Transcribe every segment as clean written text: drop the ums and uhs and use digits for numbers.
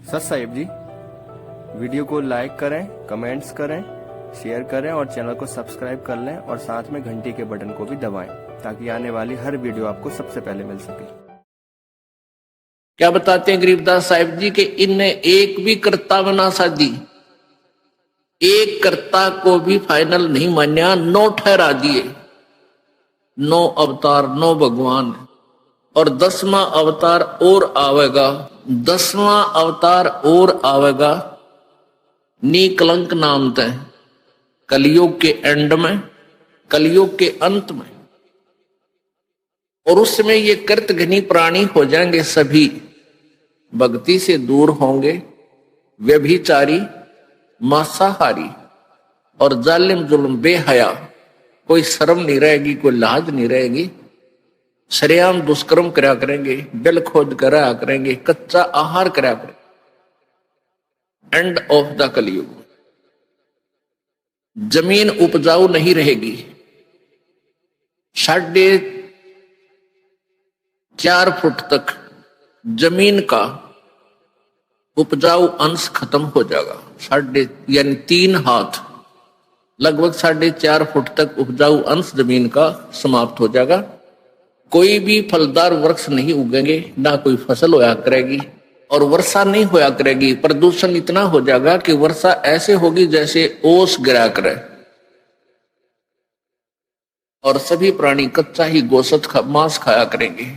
सत साहिब जी, वीडियो को लाइक करें, कमेंट्स करें, शेयर करें और चैनल को सब्सक्राइब कर लें और साथ में घंटी के बटन को भी दबाएं ताकि आने वाली हर वीडियो आपको सबसे पहले मिल सके। क्या बताते हैं गरीबदास साहिब जी के इनने एक भी कर्ता बना शादी, एक कर्ता को भी फाइनल नहीं मान्या, 9 ठहरा दिए, 9 अवतार 9 भगवान, और 10वां अवतार और आवेगा, 10वां अवतार और आवेगा निकलंक नाम तय, कलयुग के एंड में, कलयुग के अंत में। और उसमें ये कृतघ्नी प्राणी हो जाएंगे, सभी भक्ति से दूर होंगे, व्यभिचारी, मांसाहारी और जालिम जुल्म बेहया, कोई शर्म नहीं रहेगी, कोई लाज नहीं रहेगी, सरेआम दुष्कर्म करा करेंगे, जल खोद करा करेंगे, कच्चा आहार करा करेंगे। एंड ऑफ द कलयुग। जमीन उपजाऊ नहीं रहेगी, 4.5 फुट तक जमीन का उपजाऊ अंश खत्म हो जाएगा, यानी 3 हाथ, लगभग 4.5 फुट तक उपजाऊ अंश जमीन का समाप्त हो जाएगा। कोई भी फलदार वृक्ष नहीं उगेंगे, ना कोई फसल होया करेगी, और वर्षा नहीं होया करेगी। प्रदूषण इतना हो जाएगा कि वर्षा ऐसे होगी जैसे ओस गिरा करे, और सभी प्राणी कच्चा ही गोश्त मांस खाया करेंगे।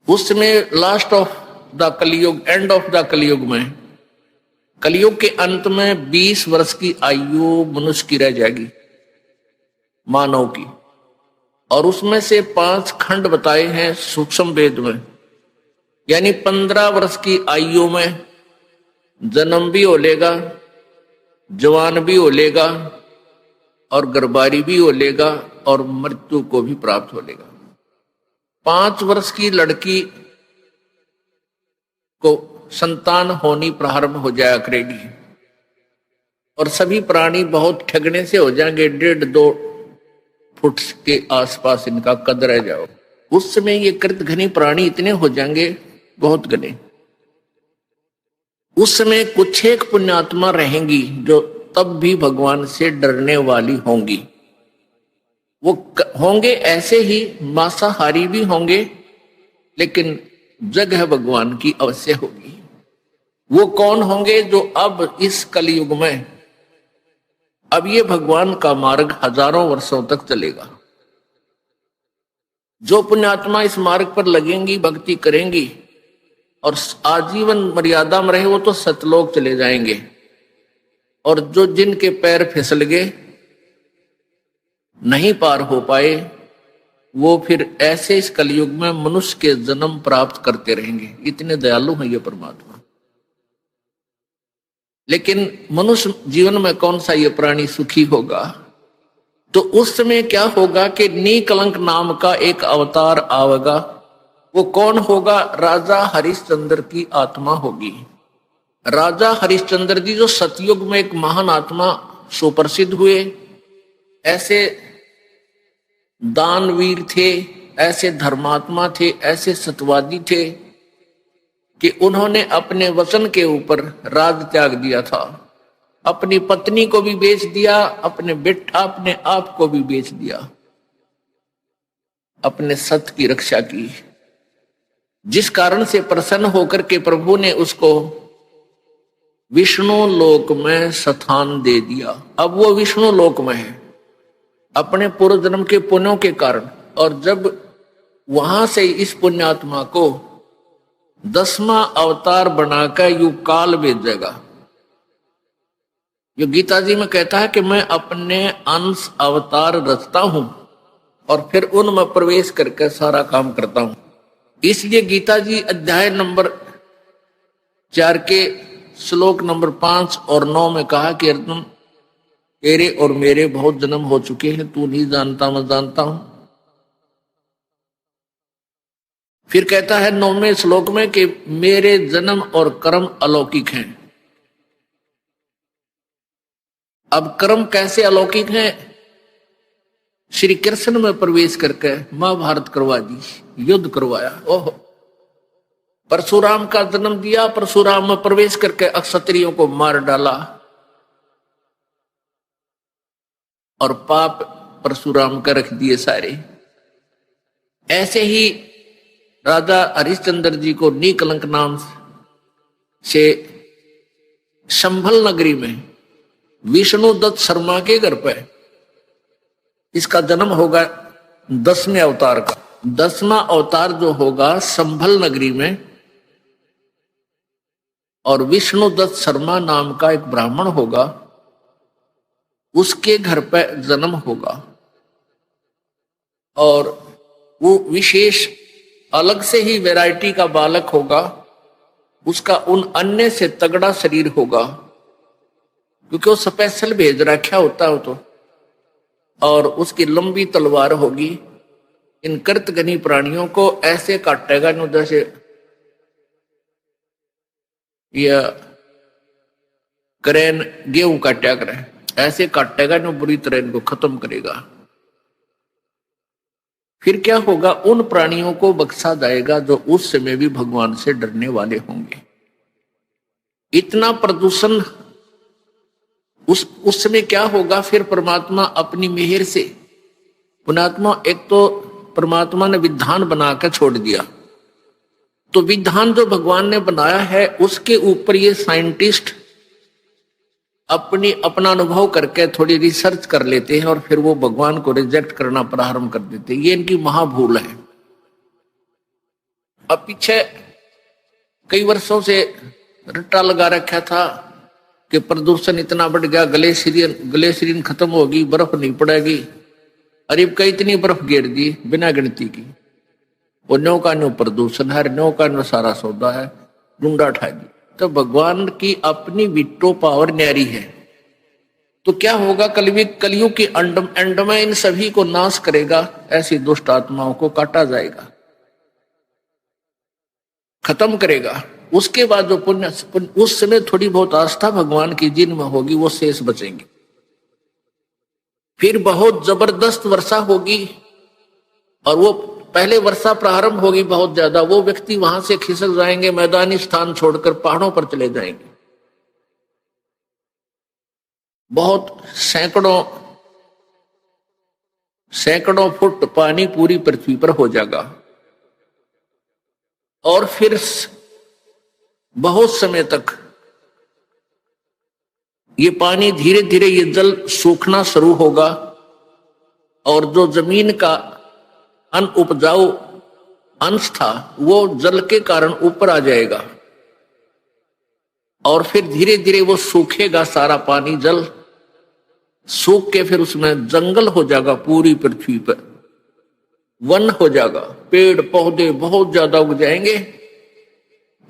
उसमें लास्ट ऑफ द कलयुग, एंड ऑफ द कलयुग में, कलयुग के अंत में 20 वर्ष की आयु मनुष्य की रह जाएगी, मानव की। और उसमें से 5 खंड बताए हैं सूक्ष्म वेद में, यानी 15 वर्ष की आयु में जन्म भी हो लेगा, जवान भी हो लेगा, और गर्भारी भी हो लेगा, और मृत्यु को भी प्राप्त हो लेगा। 5 वर्ष की लड़की को संतान होनी प्रारंभ हो जाया करेगी, और सभी प्राणी बहुत ठगने से हो जाएंगे, 1.5-2 फुट के आसपास इनका कद रह जाओ। उस समय ये कृतघ्नी प्राणी इतने हो जाएंगे, बहुत घने। उस समय कुछ एक पुण्यात्मा रहेंगी जो तब भी भगवान से डरने वाली होंगी। वो होंगे ऐसे ही, मांसाहारी भी होंगे, लेकिन जगह भगवान की अवश्य होगी। वो कौन होंगे? जो अब इस कलयुग में, अब ये भगवान का मार्ग हजारों वर्षों तक चलेगा। जो पुण्यात्मा इस मार्ग पर लगेंगी, भक्ति करेंगी और आजीवन मर्यादा में रहे, वो तो सतलोक चले जाएंगे। और जो जिनके पैर फिसल गए, नहीं पार हो पाए, वो फिर ऐसे इस कलयुग में मनुष्य के जन्म प्राप्त करते रहेंगे। इतने दयालु हैं ये परमात्मा। लेकिन मनुष्य जीवन में कौन सा ये प्राणी सुखी होगा? तो उस समय क्या होगा कि निकलंक नाम का एक अवतार आवेगा। वो कौन होगा? राजा हरिश्चंद्र की आत्मा होगी। राजा हरिश्चंद्र जी जो सतयुग में एक महान आत्मा सुप्रसिद्ध हुए, ऐसे दानवीर थे, ऐसे धर्मात्मा थे, ऐसे सत्यवादी थे कि उन्होंने अपने वचन के ऊपर राज त्याग दिया था। अपनी पत्नी को भी बेच दिया, अपने आप को भी बेच दिया, अपने सत्य की रक्षा की, जिस कारण से प्रसन्न होकर के प्रभु ने उसको विष्णु लोक में स्थान दे दिया। अब वो विष्णु लोक में है अपने पूर्व जन्म के पुण्यों के कारण। और जब वहां से इस पुण्यात्मा को 10वां अवतार बनाकर युग काल भेजेगा। जो गीता जी में कहता है कि मैं अपने अंश अवतार रचता हूं और फिर उनमें प्रवेश करके सारा काम करता हूं। इसलिए गीता जी अध्याय नंबर 4 के श्लोक नंबर 5 और 9 में कहा कि अर्जुन, तेरे और मेरे बहुत जन्म हो चुके हैं, तू नहीं जानता, मैं जानता हूं। फिर कहता है 9वें श्लोक में कि मेरे जन्म और कर्म अलौकिक हैं। अब कर्म कैसे अलौकिक हैं? श्री कृष्ण में प्रवेश करके महाभारत करवा दी, युद्ध करवाया। ओह, परशुराम का जन्म दिया, परशुराम में प्रवेश करके अक्षत्रियों को मार डाला और पाप परशुराम का रख दिए सारे। ऐसे ही राजा हरिश्चंद्र जी को नीकलंक नाम से संभल नगरी में विष्णुदत्त शर्मा के घर पर इसका जन्म होगा 10वें अवतार का। 10वां अवतार जो होगा संभल नगरी में, और विष्णुदत्त शर्मा नाम का एक ब्राह्मण होगा, उसके घर पर जन्म होगा। और वो विशेष अलग से ही वैरायटी का बालक होगा, उसका उन अन्य से तगड़ा शरीर होगा, क्योंकि वो स्पेशल भेज रखा होता है तो। और उसकी लंबी तलवार होगी। इन कृतघ्नी प्राणियों को ऐसे काटेगा न जैसे या करेन गेहूं काटा करे, ऐसे काटेगा न बुरी तरह इनको खत्म करेगा। फिर क्या होगा, उन प्राणियों को बख्शा जाएगा जो उस समय भी भगवान से डरने वाले होंगे। इतना प्रदूषण उस समय क्या होगा, फिर परमात्मा अपनी मेहर से, पुण्यात्मा, एक तो परमात्मा ने विधान बनाकर छोड़ दिया, तो विधान जो भगवान ने बनाया है उसके ऊपर ये साइंटिस्ट अपना अनुभव करके थोड़ी रिसर्च कर लेते हैं और फिर वो भगवान को रिजेक्ट करना प्रारंभ कर देते हैं। ये इनकी महाभूल है। अब पीछे कई वर्षों से रट्टा लगा रखा था कि प्रदूषण इतना बढ़ गया, ग्लेशियरिन खत्म होगी, बर्फ नहीं पड़ेगी। अरे कई इतनी बर्फ गिर दी बिना गिनती की, वो न्यो का न्यो प्रदूषण है, न्यो का न्यो सारा सौदा है, डूंडा उठा दी। तो भगवान की अपनी विटो पावर न्यारी है। तो क्या होगा, कलयुग के एंड में इन सभी को नाश करेगा, ऐसी दुष्ट आत्माओं को काटा जाएगा, खत्म करेगा। उसके बाद जो पुण्य उस समय थोड़ी बहुत आस्था भगवान की जिनमें होगी वो शेष बचेंगे। फिर बहुत जबरदस्त वर्षा होगी, और वो पहले वर्षा प्रारंभ होगी बहुत ज्यादा, वो व्यक्ति वहां से खिसक जाएंगे, मैदानी स्थान छोड़कर पहाड़ों पर चले जाएंगे। बहुत सैकड़ों फुट पानी पूरी पृथ्वी पर हो जाएगा, और फिर बहुत समय तक ये पानी धीरे धीरे ये जल सूखना शुरू होगा, और जो जमीन का अनउपजाऊ अंश था वो जल के कारण ऊपर आ जाएगा, और फिर धीरे धीरे वो सूखेगा, सारा पानी जल सूख के फिर उसमें जंगल हो जाएगा, पूरी पृथ्वी पर वन हो जाएगा, पेड़ पौधे बहुत ज्यादा उग जाएंगे,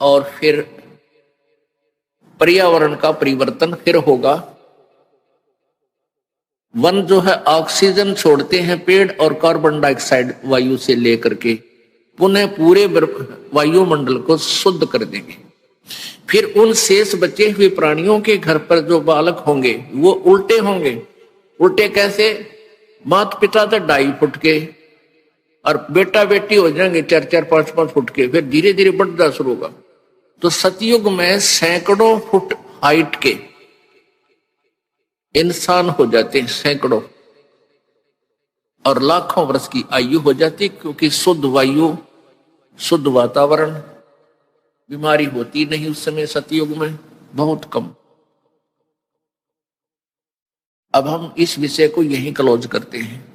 और फिर पर्यावरण का परिवर्तन फिर होगा। वन जो है ऑक्सीजन छोड़ते हैं पेड़, और कार्बन डाइऑक्साइड वायु से लेकर के पुनः पूरे वायुमंडल को शुद्ध कर देंगे। फिर उन शेष बचे हुए प्राणियों के घर पर जो बालक होंगे वो उल्टे होंगे। उल्टे कैसे, माता पिता तो 2.5 फुट के, और बेटा बेटी हो जाएंगे 4-4, 5-5 फुट के, फिर धीरे धीरे बढ़ना शुरू होगा। तो सतयुग में सैकड़ों फुट हाइट के इंसान हो जाते हैं, सैकड़ों, और लाखों वर्ष की आयु हो जाती, क्योंकि शुद्ध वायु, शुद्ध वातावरण, बीमारी होती नहीं उस समय सतयुग में, बहुत कम। अब हम इस विषय को यहीं क्लोज करते हैं।